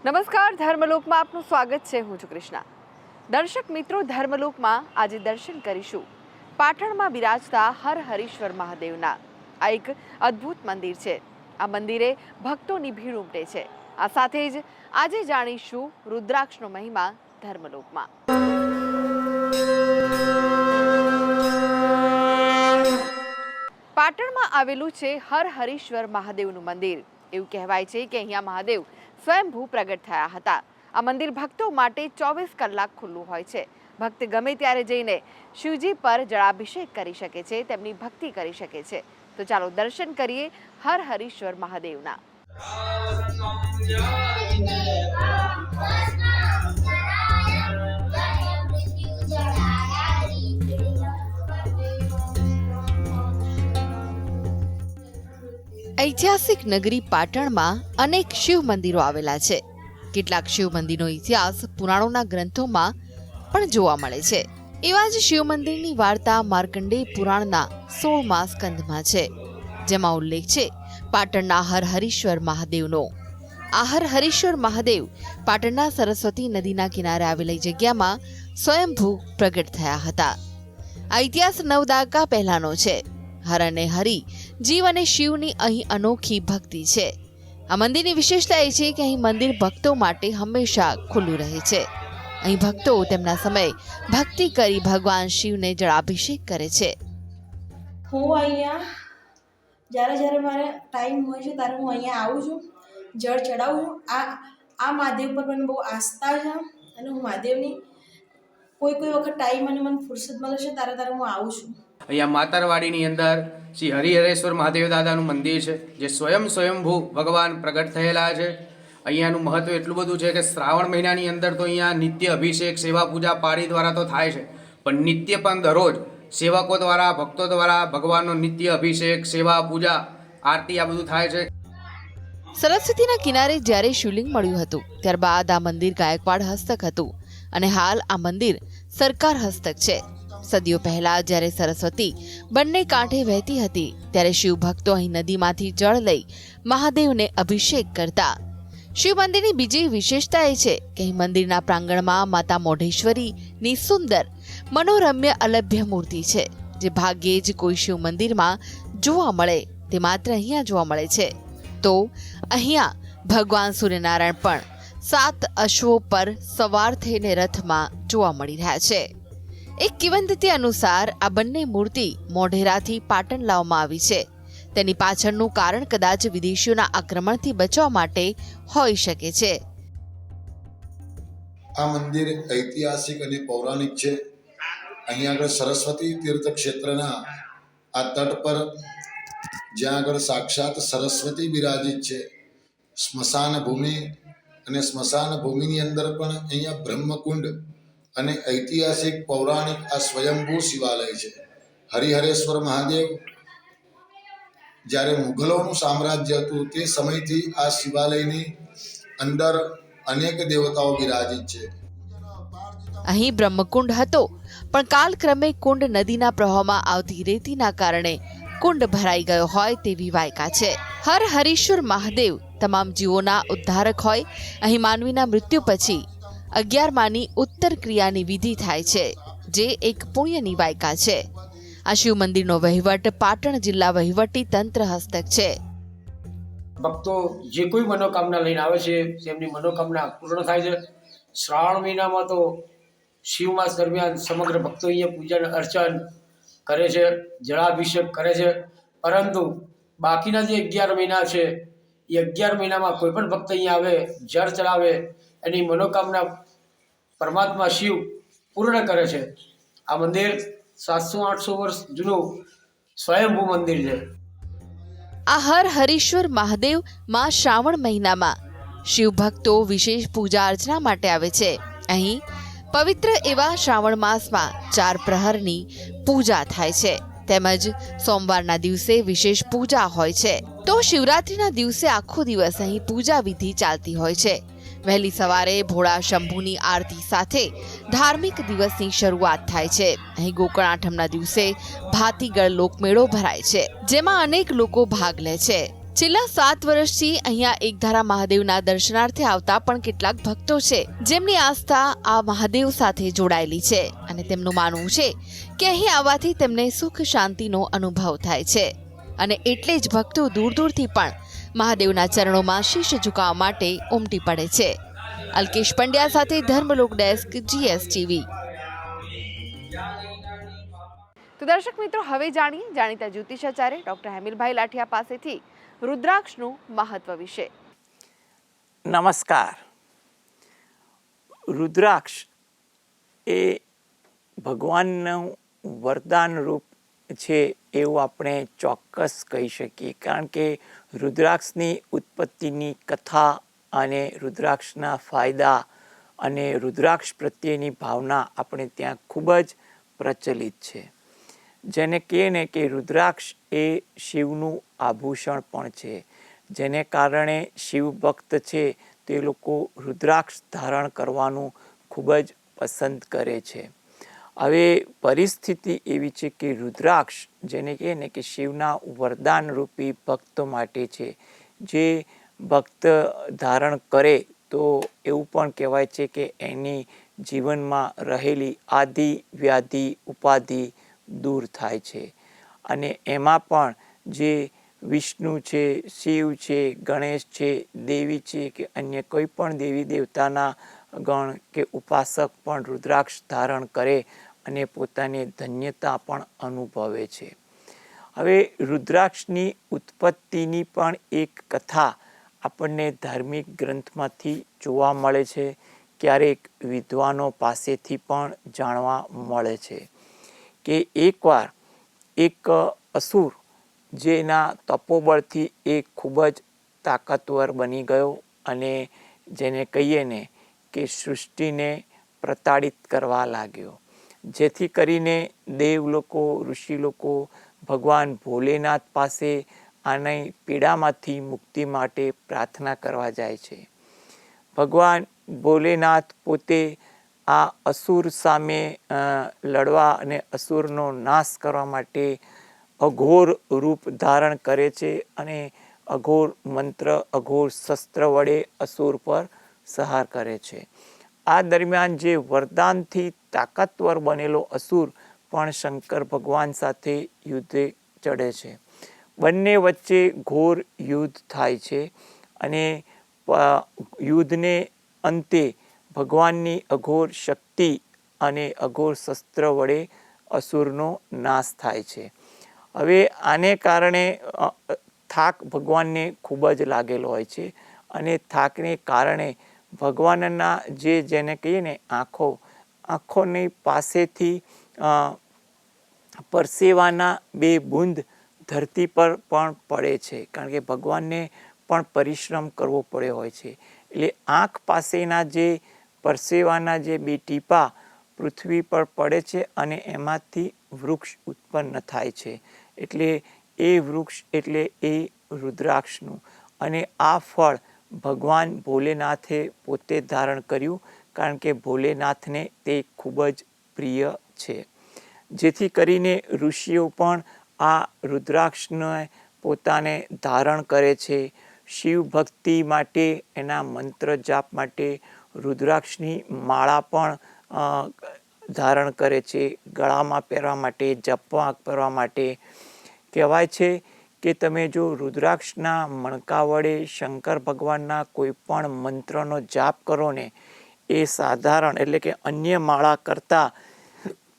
નમસ્કાર, ધર્મલોકમાં આપનું સ્વાગત છે। હું છું કૃષ્ણા। દર્શક મિત્રો, ધર્મલોકમાં આજે દર્શન કરીશું પાટણમાં બિરાજતા હર હરીશ્વર મહાદેવના। આ એક અદ્ભુત મંદિર છે। આ મંદિરે ભક્તોની ભીડ ઉમટે છે। આ સાથે જ આજે જાણીશું રુદ્રાક્ષનો મહિમા ધર્મલોકમાં। પાટણમાં આવેલું છે હર હરીશ્વર મહાદેવનું મંદિર। એવું કહેવાય છે કે અહીંયા મહાદેવ સ્વયંભૂ પ્રગટ થયા હતા। આ મંદિર ભક્તો માટે 24 કલાક ખુલ્લું હોય છે। ભક્ત ગમે ત્યારે જઈને શિવજી પર જળાભિષેક કરી શકે છે, તેમની ભક્તિ કરી શકે છે। તો ચાલો દર્શન કરીએ હર હરીશ્વર મહાદેવના। ઐતિહાસિક નગરી પાટણમાં અનેક શિવ મંદિરો આવેલા છે। કેટલાક શિવ મંદિરનો ઇતિહાસ પુરાણોના ગ્રંથોમાં પણ જોવા મળે છે। એવા જ શિવ મંદિરની વાર્તા માર્કંડેય પુરાણના 16મા સ્કંદમાં છે, જેમાં ઉલ્લેખ છે પાટણના હર હરીશ્વર મહાદેવનો। આ હર હરીશ્વર મહાદેવ પાટણના સરસ્વતી નદીના કિનારે આવેલી જગ્યામાં સ્વયંભૂ પ્રગટ થયા હતા। આ ઇતિહાસ 9 દાયકા પહેલાનો છે। હર અને હરિ, જીવ અને શિવની અહીં અનોખી ભક્તિ છે। આ મંદિરની વિશેષતા એ છે કે અહીં મંદિર ભક્તો માટે હંમેશા ખુલ્લું રહે છે। અહીં ભક્તો તેમના સમયે ભક્તિ કરી ભગવાન શિવને જળાભિષેક કરે છે। હું અહીંયા જ્યારે મારે ટાઈમ હોય છે ત્યારે હું અહીંયા આવું છું, જળ ચડાવું છું। આ મહાદેવ પર મને બહુ આસ્થા છે અને હું મહાદેવની કોઈ વખત ટાઈમ અને મને ફુરસદ મળે છે ત્યારે હું આવું છું। અહીંયા માતરવાડીની અંદર શ્રી હરિહરેશ્વર મહાદેવ દાદાનું મંદિર છે, જે સ્વયંભૂ ભગવાન પ્રગટ થયેલા છે। અહીંયાનું મહત્વ એટલું બધું છે કે શ્રાવણ મહિનાની અંદર તો અહીંયા નિત્ય અભિષેક, સેવા પૂજા પાળી દ્વારા તો થાય છે, પણ નિત્ય પણ દરરોજ સેવકો દ્વારા, ભક્તો દ્વારા ભગવાનનો નિત્ય અભિષેક, સેવા પૂજા, આરતી આ બધું થાય છે। સરસ્વતીના કિનારે જ્યારે શિવલિંગ મળ્યું હતું ત્યારબાદ આ મંદિર ગાયકવાડ હસ્તક હતું અને હાલ આ મંદિર સરકાર હસ્તક છે। સદીઓ પહેલા જ્યારે સરસ્વતી બંને કાંઠે વહેતી હતી ત્યારે શિવ ભક્તો અહીં નદીમાંથી જળ લઈ મહાદેવને અભિષેક કરતા। શિવ મંદિરની બીજી વિશેષતા એ છે કે અહીં મંદિરના પ્રાંગણમાં માતા મોઢેશ્વરીની સુંદર મનોરમ્ય અલભ્ય મૂર્તિ છે, જે ભાગ્યે જ કોઈ શિવ મંદિરમાં જોવા મળે, તે માત્ર અહીંયા જોવા મળે છે। તો અહીંયા ભગવાન સૂર્યનારાયણ પણ 7 અશ્વો પર સવાર થઈને રથમાં જોવા મળી રહ્યા છે। એક કિંવદંતી અનુસાર આ બંને મૂર્તિ મોઢેરાથી પાટણ લાવવામાં આવી છે। તેની પાછળનું કારણ કદાચ વિદેશીઓના આક્રમણથી બચવા માટે હોઈ શકે છે। આ મંદિર ઐતિહાસિક અને પૌરાણિક છે। અહીંયા આગળ સરસ્વતી તીર્થ ક્ષેત્રના આ તટ પર જ્યાં આગળ સાક્ષાત સરસ્વતી બિરાજિત છે, સ્મશાન ભૂમિ, અને સ્મશાન ભૂમિની અંદર પણ અહીંયા બ્રહ્મકુંડ અને ઐતિહાસિક પૌરાણિક આ સ્વયંભૂ શિવાલય છે। હરિહરેશ્વર મહાદેવ જ્યારે મુઘલોનું સામ્રાજ્ય હતું તે સમયથી આ શિવાલયની અંદર અનેક દેવતાઓ બિરાજિત છે। અહીં બ્રહ્મકુંડ હતો, પણ કાલક્રમે કુંડ નદીના પ્રવાહમાં આવતી રેતીના કારણે કુંડ ભરાઈ ગયો હોય તેવી વાયકા છે। હર હરીશ્વર મહાદેવ તમામ જીવોના ઉદ્ધારક હોય। અહીં માનવીના મૃત્યુ પછી 11માની ઉત્તર ક્રિયાની વિધિ થાય છે, જે એક પુણ્યની વાયકા છે। આ શિવ મંદિરનો વહીવટ પાટણ જિલ્લા વહીવટી તંત્ર હસ્તક છે। ભક્તો જે કોઈ મનોકામના લઈને આવે છે તેમની મનોકામના પૂર્ણ થાય છે। શ્રાવણ મહિનામાં તો શિવ માસ દરમિયાન સમગ્ર ભક્તો અહીંયા પૂજન અર્ચન કરે છે, જળાભિષેક કરે છે, પરંતુ બાકીના જે 11 મહિના છે એ 11 મહિનામાં કોઈ પણ ભક્ત અહીંયા આવે, જળ ચડાવે, એની મનોકામના પરમાત્મા શિવ પૂર્ણ કરે છે। આ મંદિર 700-800 વર્ષ જૂનું સ્વયંભૂ મંદિર છે। આ હર હરીશ્વર મહાદેવ માં શ્રાવણ મહિનામાં શિવ ભક્તો વિશેષ પૂજા અર્ચના માટે આવે છે। અહીં પવિત્ર એવા શ્રાવણ માસમાં 4 પ્રહરની પૂજા થાય છે, તેમજ સોમવારના દિવસે વિશેષ પૂજા હોય છે। તો શિવરાત્રિના દિવસે આખો દિવસ અહીં પૂજા વિધિ ચાલતી હોય છે। વહેલી સવારે ભોળા શંભુની આરતી સાથે ધાર્મિક દિવસની શરૂઆત થાય છે। અહીં ગોકળ આઠમના દિવસે ભાતીગળ લોકમેળો ભરાય છે, જેમાં અનેક લોકો ભાગ લે છે। છેલ્લા 7 વર્ષથી અહીંયા એકધારા મહાદેવના દર્શનાર્થે આવતા પણ કેટલાક ભક્તો છે જેમની આસ્થા આ મહાદેવ સાથે જોડાયેલી છે અને તેમનું માનવું છે કે અહીં આવવાથી તેમને સુખ શાંતિનો અનુભવ થાય છે અને એટલે જ ભક્તો દૂર દૂરથી પણ મહાદેવના ચરણોમાં શીશ ઝુકાવવા માટે ઉમટી પડે છે. અલ્કેશ પંડ્યા સાથે ધર્મલોક ડેસ્ક GSTV. તો દર્શક મિત્રો, હવે જાણીએ જાણીતા જ્યોતિષાચાર્ય ડોક્ટર હેમિલભાઈ લાઠિયા પાસેથી રુદ્રાક્ષનું મહત્વ વિશે. નમસ્કાર. રુદ્રાક્ષ એ ભગવાનનું વરદાન રૂપ છે એવું આપણે ચોક્કસ કહી શકીએ, કારણ કે રુદ્રાક્ષની ઉત્પત્તિની કથા અને રુદ્રાક્ષના ફાયદા અને રુદ્રાક્ષ પ્રત્યેની ભાવના આપણે ત્યાં ખૂબ જ પ્રચલિત છે. જેને કહે ને કે રુદ્રાક્ષ એ શિવનું આભૂષણ પણ છે, જેને કારણે શિવ ભક્ત છે તે લોકો રુદ્રાક્ષ ધારણ કરવાનું ખૂબ જ પસંદ કરે છે. હવે પરિસ્થિતિ એવી છે કે રુદ્રાક્ષ જેને કહે ને કે શિવના વરદાન રૂપી ભક્તો માટે છે. જે ભક્ત ધારણ કરે તો એવું પણ કહેવાય છે કે એની જીવનમાં રહેલી આદિ વ્યાધિ ઉપાધિ દૂર થાય છે. અને એમાં પણ જે વિષ્ણુ છે, શિવ છે, ગણેશ છે, દેવી છે કે અન્ય કોઈ પણ દેવી દેવતાના ગણ કે ઉપાસક પણ રુદ્રાક્ષ ધારણ કરે અને પોતાની ધન્યતા પણ અનુભવે છે. હવે રુદ્રાક્ષની ઉત્પત્તિની પણ એક કથા આપણને ધાર્મિક ગ્રંથમાંથી જોવા મળે છે, ક્યારેક વિદ્વાનો પાસેથી પણ જાણવા મળે છે કે એકવાર એક અસુર જેના તપોબળથી એ ખૂબ જ તાકાતવર બની ગયો અને જેને કહીએ ને કે સૃષ્ટિને પ્રતાડિત કરવા લાગ્યો, જેથી કરીને દેવ લોકો, ઋષિ લોકો ભગવાન ભોલેનાથ પાસે આની પીડામાંથી મુક્તિ માટે પ્રાર્થના કરવા જાય છે. ભગવાન ભોલેનાથ પોતે આ અસુર સામે લડવા અને અસુરનો નાશ કરવા માટે અઘોર રૂપ ધારણ કરે છે અને અઘોર મંત્ર, અઘોર શસ્ત્ર વડે અસુર પર સંહાર કરે છે. આ દરમિયાન જે વરદાનથી તાકાતવર બનેલો અસુર પણ શંકર ભગવાન સાથે યુદ્ધે ચડે છે. બંને વચ્ચે ઘોર યુદ્ધ થાય છે અને યુદ્ધને અંતે ભગવાનની અઘોર શક્તિ અને અઘોર શસ્ત્ર વડે અસુરનો નાશ થાય છે. હવે આને કારણે થાક ભગવાનને ખૂબ જ લાગેલો હોય છે અને થાકને કારણે ભગવાનના જેને કહીએ ને આંખોની પાસેથી પરસેવાના 2 બૂંદ ધરતી પર પણ પડે છે, કારણ કે ભગવાનને પણ પરિશ્રમ કરવો પડ્યો હોય છે. એટલે આંખ પાસેના જે પરસેવાના જે 2 ટીપા પૃથ્વી પર પડે છે અને એમાંથી વૃક્ષ ઉત્પન્ન થાય છે. એટલે એ વૃક્ષ એટલે એ રુદ્રાક્ષનું. અને આ ફળ ભગવાન ભોલેનાથે પોતે ધારણ કર્યું, કારણ કે ભોલેનાથને તે ખૂબ જ પ્રિય છે. જેથી કરીને ઋષિઓ પણ આ રુદ્રાક્ષને પોતાને ધારણ કરે છે. શિવ ભક્તિ માટે, એના મંત્ર જાપ માટે રુદ્રાક્ષની માળા પણ ધારણ કરે છે, ગળામાં પહેરવા માટે, જપમાં પહેરવા માટે. કહેવાય છે કે તમે જો રુદ્રાક્ષના મણકા વડે શંકર ભગવાનના કોઈ પણ મંત્રનો જાપ કરો ને, એ સાધારણ એટલે કે અન્ય માળા કરતાં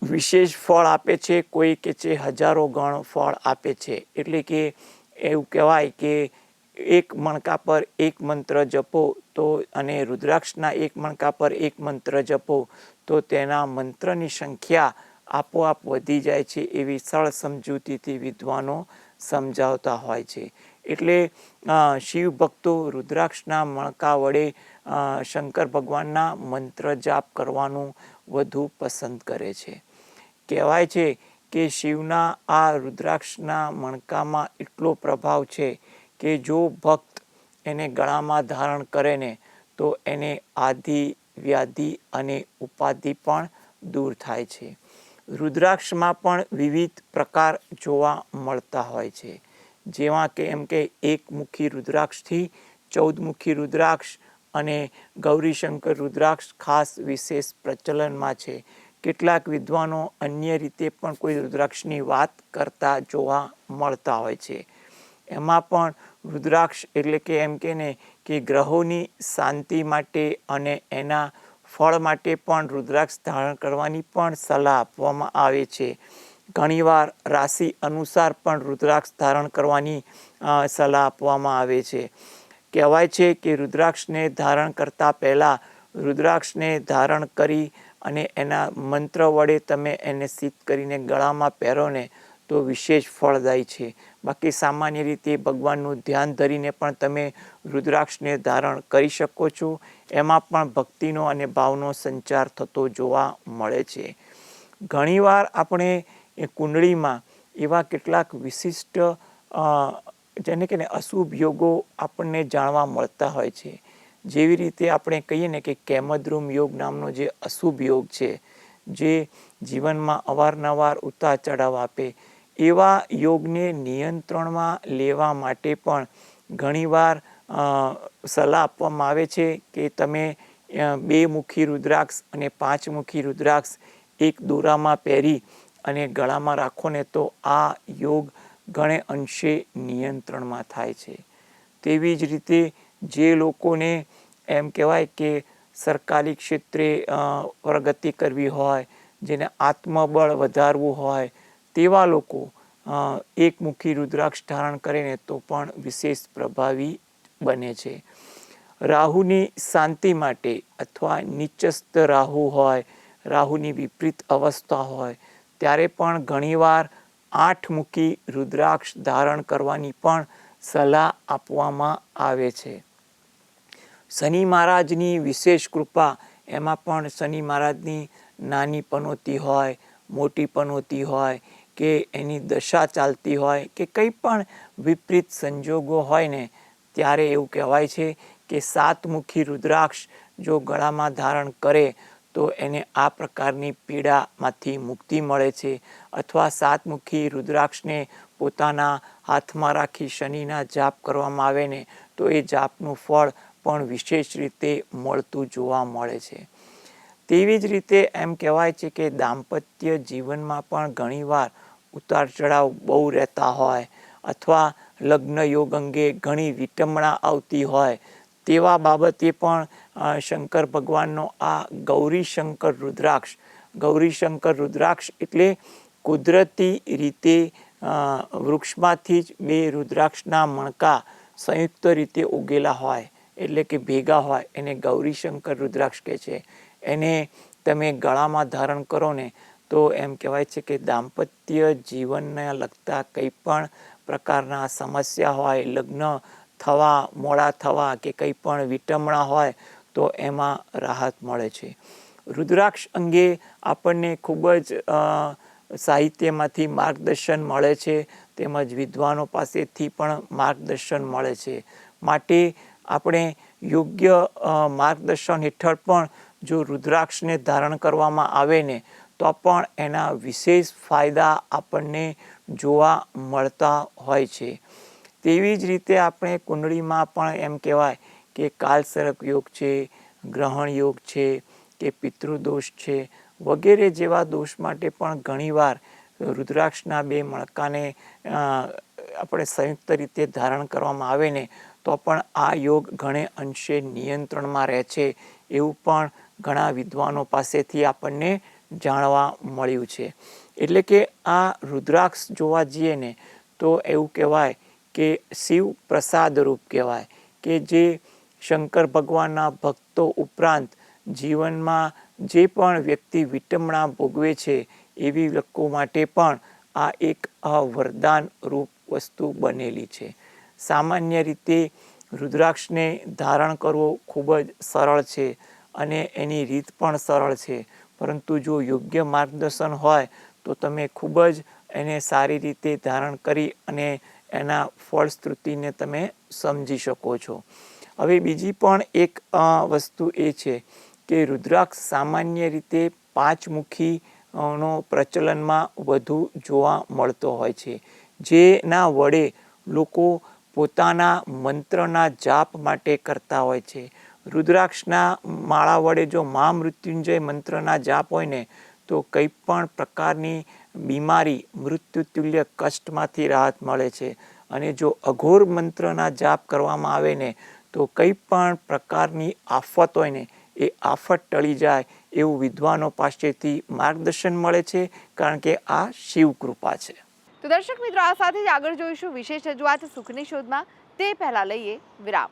વિશેષ ફળ આપે છે. કોઈ કે છે હજારો ગણ ફળ આપે છે. એટલે કે એવું કહેવાય કે એક મણકા પર એક મંત્ર જપો તો અને રુદ્રાક્ષના એક મણકા પર એક મંત્ર જપો તો તેના મંત્રની સંખ્યા આપોઆપ વધી જાય છે, એવી સરળ સમજૂતીથી વિદ્વાનો સમજાવતા હોય છે. એટલે શિવ ભક્તો રુદ્રાક્ષના મણકા વડે શંકર ભગવાનના મંત્ર જાપ કરવાનું વધુ પસંદ કરે છે. કહેવાય છે કે શિવના આ રુદ્રાક્ષના મણકામાં એટલો પ્રભાવ છે કે જો ભક્ત એને ગળામાં ધારણ કરે ને તો એને આદિ વ્યાધિ અને ઉપાધિ પણ દૂર થાય છે. રુદ્રાક્ષમાં પણ વિવિધ પ્રકાર જોવા મળતા હોય છે. જેવા કે એમ કે 1 મુખી રુદ્રાક્ષથી 14 મુખી રુદ્રાક્ષ અને ગૌરીશંકર રુદ્રાક્ષ ખાસ વિશેષ પ્રચલનમાં છે. કેટલાક વિદ્વાનો અન્ય રીતે પણ કોઈ રુદ્રાક્ષની વાત કરતા જોવા મળતા હોય છે. એમાં પણ રુદ્રાક્ષ એટલે કે એમ કે ને કે ગ્રહોની શાંતિ માટે અને એના ફળ માટે પણ રુદ્રાક્ષ ધારણ કરવાની પણ સલાહ આપવામાં આવે છે. ઘણીવાર રાશિ અનુસાર પણ રુદ્રાક્ષ ધારણ કરવાની સલાહ આપવામાં આવે છે. કહેવાય છે કે રુદ્રાક્ષને ધારણ કરતાં પહેલાં રુદ્રાક્ષને ધારણ કરી અને એના મંત્ર વડે તમે એને સિદ્ધ કરીને ગળામાં પહેરો ને તો વિશેષ ફળદાયી છે. બાકી સામાન્ય રીતે ભગવાનનું ધ્યાન ધરીને પણ તમે રુદ્રાક્ષને ધારણ કરી શકો છો. એમાં પણ ભક્તિનો અને ભાવનો સંચાર થતો જોવા મળે છે. ઘણીવાર આપણે એ કુંડળીમાં એવા કેટલાક વિશિષ્ટ જેને કે અશુભ યોગો આપણને જાણવા મળતા હોય છે. જેવી રીતે આપણે કહીએ ને કે કેમદ્રુમ યોગ નામનો જે અશુભ યોગ છે, જે જીવનમાં અવારનવાર ઉતાર ચઢાવ આપે, એવા યોગને નિયંત્રણમાં લેવા માટે પણ ઘણીવાર સલાહ આપવામાં આવે છે કે તમે 2 મુખી રુદ્રાક્ષ અને 5 મુખી રુદ્રાક્ષ એક દોરામાં પહેરી અને ગળામાં રાખો ને તો આ યોગ ઘણે અંશે નિયંત્રણમાં થાય છે. તેવી જ રીતે જે લોકોને એમ કહેવાય કે સરકારી ક્ષેત્રે પ્રગતિ કરવી હોય, જેને આત્મબળ વધારવું હોય, તેવા લોકો 1 મુખી રુદ્રાક્ષ ધારણ કરે ને તો પણ વિશેષ પ્રભાવી બને છે. રાહુની શાંતિ માટે અથવા નીચસ્થ રાહુ હોય, રાહુની વિપરીત અવસ્થા હોય, ત્યારે પણ ઘણીવાર 8 મુખી રુદ્રાક્ષ ધારણ કરવાની પણ સલાહ આપવામાં આવે છે. શનિ મહારાજની વિશેષ કૃપા, એમાં પણ શનિ મહારાજની નાની પનોતી હોય, મોટી પનોતી હોય કે એની દશા ચાલતી હોય કે કંઈ પણ વિપરીત સંજોગો હોય ને, ત્યારે એવું કહેવાય છે કે 7 મુખી રુદ્રાક્ષ જો ગળામાં ધારણ કરે તો એને આ પ્રકારની પીડામાંથી મુક્તિ મળે છે. અથવા 7 મુખી રુદ્રાક્ષને પોતાના હાથમાં રાખી શનિના જાપ કરવામાં આવે ને તો એ જાપનું ફળ પણ વિશેષ રીતે મળતું જોવા મળે છે. તેવી જ રીતે એમ કહેવાય છે કે દાંપત્ય જીવનમાં પણ ઘણીવાર ઉતાર ચઢાવ બહુ રહેતા હોય અથવા લગ્ન યોગ અંગે ઘણી વિટંબણા આવતી હોય, તેવા બાબતે પણ શંકર ભગવાનનો આ ગૌરીશંકર રુદ્રાક્ષ, ગૌરીશંકર રુદ્રાક્ષ એટલે કુદરતી રીતે વૃક્ષમાંથી જ 2 રુદ્રાક્ષના મણકા સંયુક્ત રીતે ઉગેલા હોય એટલે કે ભેગા હોય, એને ગૌરીશંકર રુદ્રાક્ષ કહે છે. એને તમે ગળામાં ધારણ કરો ને તો એમ કહેવાય છે કે દાંપત્ય જીવનને લગતા કંઈ પણ પ્રકારના સમસ્યા હોય, લગ્ન થવા મોડા થવા કે કંઈ પણ વિટંબણા હોય તો એમાં રાહત મળે છે. રુદ્રાક્ષ અંગે આપણને ખૂબ જ સાહિત્યમાંથી માર્ગદર્શન મળે છે, તેમજ વિદ્વાનો પાસેથી પણ માર્ગદર્શન મળે છે. માટે આપણે યોગ્ય માર્ગદર્શન હેઠળ પણ જો રુદ્રાક્ષને ધારણ કરવામાં આવે ને તો પણ એના વિશેષ ફાયદા આપણને જોવા મળતા હોય છે. તેવી જ રીતે આપણે કુંડળીમાં પણ એમ કહેવાય કે કાલસર્પ યોગ છે, ગ્રહણ યોગ છે કે પિતૃદોષ છે વગેરે જેવા દોષ માટે પણ ઘણીવાર રુદ્રાક્ષના 2 મણકાને આપણે સંયુક્ત રીતે ધારણ કરવામાં આવે ને તો પણ આ યોગ ઘણે અંશે નિયંત્રણમાં રહે છે, એવું પણ ઘણા વિદ્વાનો પાસેથી આપણને જાણવા મળ્યું છે. એટલે કે આ રુદ્રાક્ષ જોવા જઈએ ને તો એવું કહેવાય કે શિવ પ્રસાદ રૂપ કહેવાય કે જે શંકર ભગવાનના ભક્તો ઉપરાંત જીવનમાં જે પણ વ્યક્તિ વિટંબણા ભોગવે છે એવી લોકો માટે પણ આ એક વરદાન રૂપ વસ્તુ બનેલી છે. સામાન્ય રીતે રુદ્રાક્ષને ધારણ કરવો ખૂબ જ સરળ છે અને એની રીત પણ સરળ છે, પરંતુ જો યોગ્ય માર્ગદર્શન હોય તો તમે ખૂબ જ એને સારી રીતે ધારણ કરી અને એના ફળશ્રુતિને તમે સમજી શકો છો. હવે બીજી પણ એક વસ્તુ એ છે કે રુદ્રાક્ષ સામાન્ય રીતે 5 મુખીનો પ્રચલનમાં વધુ જોવા મળતો હોય છે, જેના વડે લોકો પોતાના મંત્રના જાપ માટે કરતા હોય છે. રુદ્રાક્ષના માળા વડે જો મહામૃત્યુંજય મંત્રના જાપ હોય ને તો કંઈ પણ પ્રકારની બીમારી મૃત્યુતુલ્ય કષ્ટમાંથી રાહત મળે છે. અને જો અઘોર મંત્રના જાપ કરવામાં આવે ને તો કંઈ પણ પ્રકારની આફત હોય ને એ આફત ટળી જાય એવું વિદ્વાનો પાસેથી માર્ગદર્શન મળે છે, કારણ કે આ શિવ કૃપા છે. તો દર્શક મિત્રો, આ સાથે જ આગળ જોઈશું વિશેષ રજૂઆત સુખની શોધમાં. તે પહેલા લઈએ વિરામ.